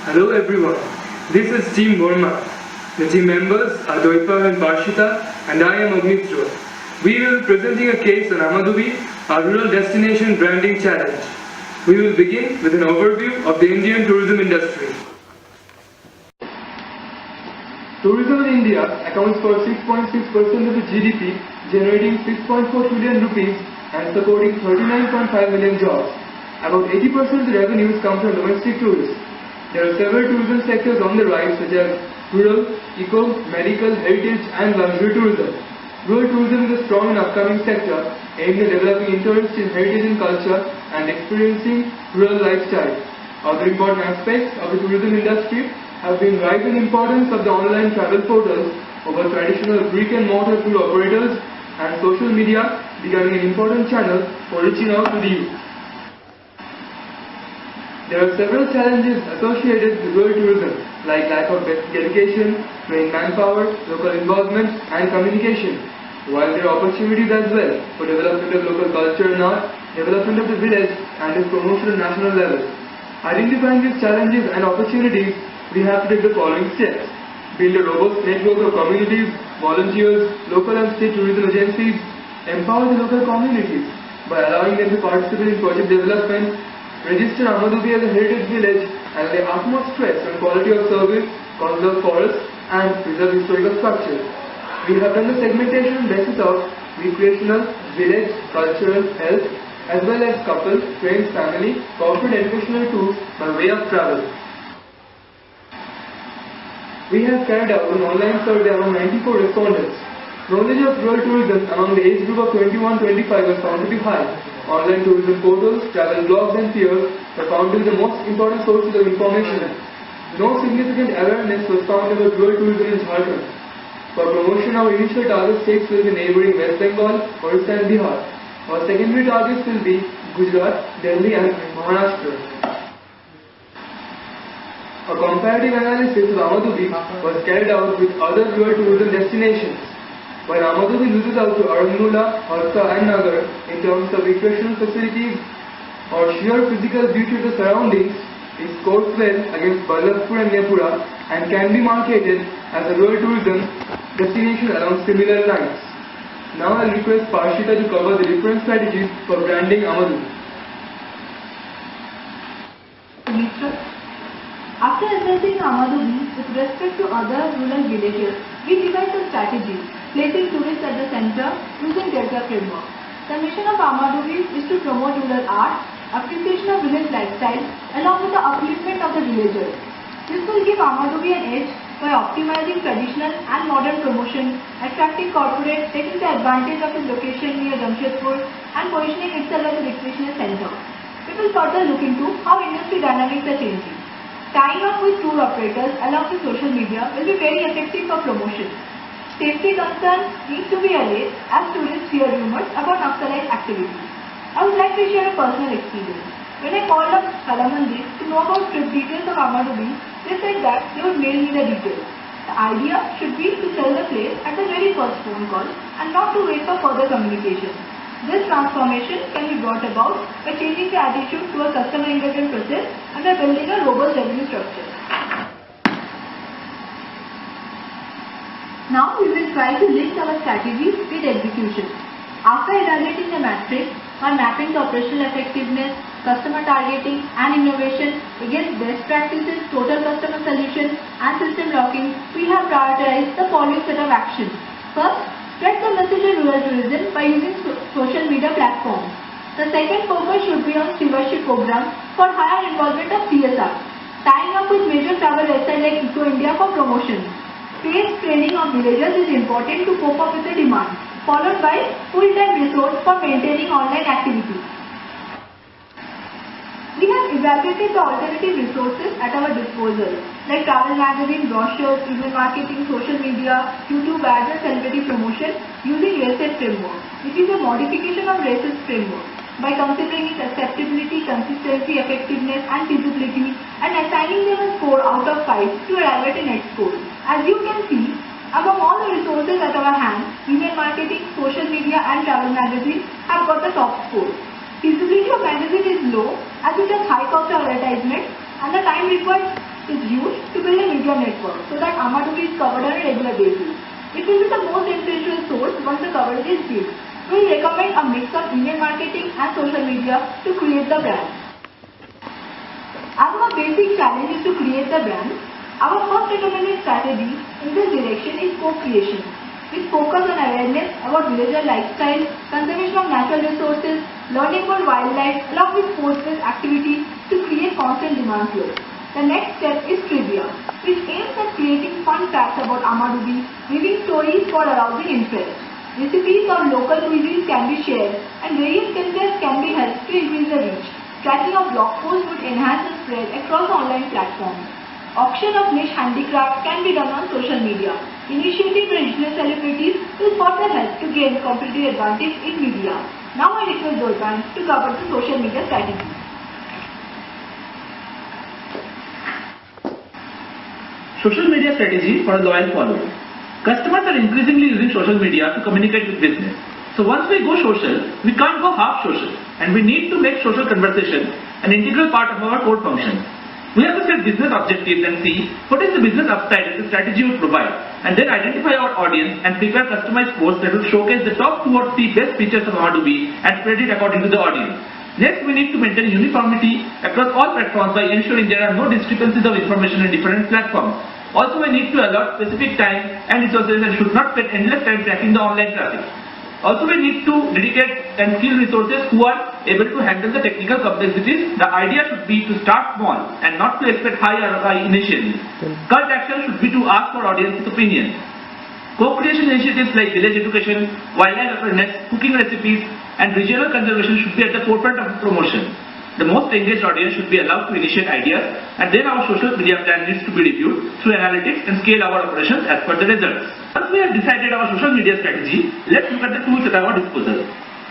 Hello everyone, this is Team Burma. The team members are Doipa and Parshita and I am Agnitra. We will be presenting a case on Amadubi, our rural destination branding challenge. We will begin with an overview of the Indian tourism industry. Tourism in India accounts for 6.6% of the GDP, generating 6.4 trillion rupees and supporting 39.5 million jobs. About 80% of the revenues come from domestic tourists. There are several tourism sectors on the rise such as rural, eco, medical, heritage and luxury tourism. Rural tourism is a strong and upcoming sector aimed at developing interest in heritage and culture and experiencing rural lifestyle. Other important aspects of the tourism industry have been rise in importance of the online travel portals over traditional brick and mortar tour operators and social media becoming an important channel for reaching out to the youth. There are several challenges associated with rural tourism like lack of dedication, trained manpower, local involvement and communication. While there are opportunities as well for development of local culture and art, development of the village and its promotion at national level. Identifying these challenges and opportunities, we have to take the following steps. Build a robust network of communities, volunteers, local and state tourism agencies, empower the local communities by allowing them to participate in project development, register Amadubi as a heritage village and lay utmost stress on quality of service, conserve forests and preserve historical structures. We have done the segmentation on basis of recreational, village, cultural, health as well as couple, friends, family, corporate educational tours by way of travel. We have carried out an online survey among 94 respondents. Knowledge of rural tourism among the age group of 21-25 was found to be high. Online tourism portals, travel blogs and peers were found to be the most important sources of information. No significant awareness was found about rural tourism in Jharkhand. For promotion, our initial target states will be neighbouring West Bengal, Orissa and Bihar. Our secondary targets will be Gujarat, Delhi and Maharashtra. A comparative analysis of Amadubi was carried out with other rural tourism destinations. While Amadubi loses out to Aranmula, Harka and Nagar in terms of recreational facilities or sheer physical beauty of the surroundings, it scores well against Ballabpur and Nepura and can be marketed as a rural tourism destination along similar lines. Now I will request Parshita to cover the different strategies for branding Amadubi. After assessing Amadubi with respect to other rural villages, we devised a strategy, placing tourists at the center using Delta framework. The mission of Amadubi is to promote rural art, appreciation of village lifestyle, along with the upliftment of the villagers. This will give Amadubi an edge by optimizing traditional and modern promotion, attracting corporates, taking the advantage of its location near Jamshedpur and positioning itself as a recreational center. We will further look into how industry dynamics are changing. Tying up with tour operators along with social media will be very effective for promotion. Safety concerns need to be allayed as tourists hear rumors about Naxalite activities. I would like to share a personal experience. When I called up Kalamandir to know about trip details of Amadubi, they said that they would mail me the details. The idea should be to sell the place at the very first phone call and not to wait for further communication. This transformation can be brought about by changing the attitude to a customer engagement process and by building a robust revenue structure. Now we will try to link our strategies with execution. After evaluating the matrix by mapping the operational effectiveness, customer targeting and innovation against best practices, total customer solution and system locking, we have prioritized the following set of actions. First, spread the message of rural tourism by using social media platforms. The second focus should be on stewardship programs for higher involvement of CSR, tying up with major travel websites like Eco India for promotion. Phased training of villagers is important to cope up with the demand, followed by full-time resource for maintaining online activities. We have evaluated the alternative resources at our disposal, like travel magazine, brochures, email marketing, social media, YouTube ads and celebrity promotion using RACES framework, which is a modification of RACES framework, by considering its acceptability, consistency, effectiveness and feasibility and assigning them a score out of 5 to arrive at a net score. As you can see, among all the resources at our hand, email marketing, social media and travel magazine have got the top score. Feasibility of magazine is low as it has high cost of advertisement and the time required is used to build a media network so that Amadubi is covered on a regular basis. It will be the most influential source once the coverage is built. We will recommend a mix of email marketing and social media to create the brand. As our basic challenge is to create the brand, our first recommended strategy in this direction is co-creation, which focus on awareness about villager lifestyle, conservation of natural resources, learning about wildlife, along with sports-based activities to create constant demand flow. The next step is trivia, which aims at creating fun facts about Amadubi, weaving stories for arousing interest. Recipes of local cuisines can be shared, and various contests can be held to increase the reach. Tracking of blog posts would enhance the spread across online platforms. Auction of niche handicraft can be done on social media. Initiating regional celebrities will further help to gain competitive advantage in media. Now I request Zoltan to cover the social media strategy. Social media strategy for a loyal follower. Customers are increasingly using social media to communicate with business. So once we go social, we can't go half social, and we need to make social conversation an integral part of our core function. We have to set business objectives and see what is the business upside that the strategy would provide, and then identify our audience and prepare customized posts that will showcase the top 2 or 3 best features of Amadubi and spread it according to the audience. Next, we need to maintain uniformity across all platforms by ensuring there are no discrepancies of information in different platforms. Also, we need to allot specific time and resources and should not spend endless time tracking the online traffic. Also, we need to dedicate and skill resources who are able to handle the technical complexities. The idea should be to start small and not to expect high ROI initially. Call to action should be to ask for audience's opinion. Co-creation initiatives like village education, wildlife awareness, cooking recipes, and regional conservation should be at the forefront of promotion. The most engaged audience should be allowed to initiate ideas, and then our social media plan needs to be reviewed through analytics and scale our operations as per the results. Once we have decided our social media strategy, let's look at the tools at our disposal.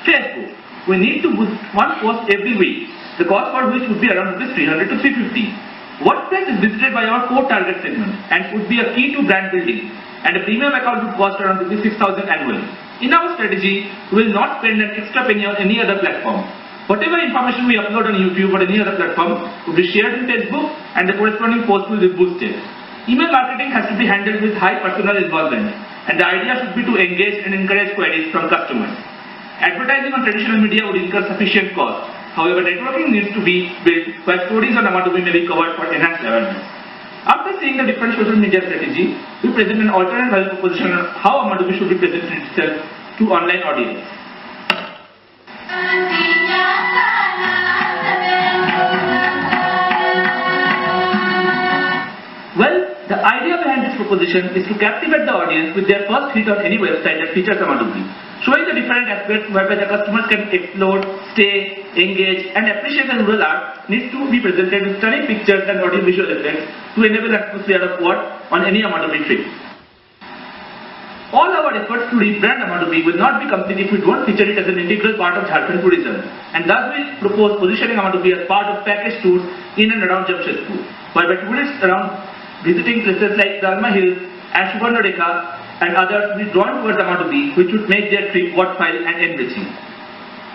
Facebook. We need to boost one post every week, the cost for which would be around 300 to 350. WordPress is visited by our core target segment and would be a key to brand building, and a premium account would cost around 6,000 annually. In our strategy, we will not spend an extra penny on any other platform. Whatever information we upload on YouTube or any other platform will be shared in Facebook, and the corresponding post will be boosted. Email marketing has to be handled with high personal involvement, and the idea should be to engage and encourage queries from customers. Advertising on traditional media would incur sufficient cost. However, networking needs to be built where stories on Amadubi may be covered for enhanced awareness. After seeing the different social media strategy, we present an alternate value proposition on how Amadubi should be presented itself to online audience. Well, the idea behind this proposition is to captivate the audience with their first hit on any website that features Amadubi, showing the different aspects whereby the customers can explore, stay, engage, and appreciate the rural art needs to be presented with stunning pictures and audio-visual effects to enable atmosphere of what on any Amadubi trip. All our efforts to rebrand Amadubi will not be complete if we don't feature it as an integral part of Jharkhand tourism, and thus we propose positioning Amadubi as part of package tours in and around Jamshedpur, whereby tourists around visiting places like Dalma Hills and Subarnarekha and others will be drawn towards Amadubi, which would make their trip worthwhile and enriching.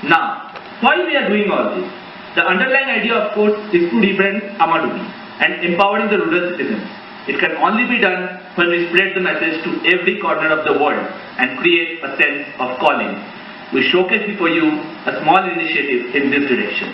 Now, why we are doing all this? The underlying idea, of course, is to rebrand Amadubi and empowering the rural citizens. It can only be done when we spread the message to every corner of the world and create a sense of calling. We showcase before you a small initiative in this direction.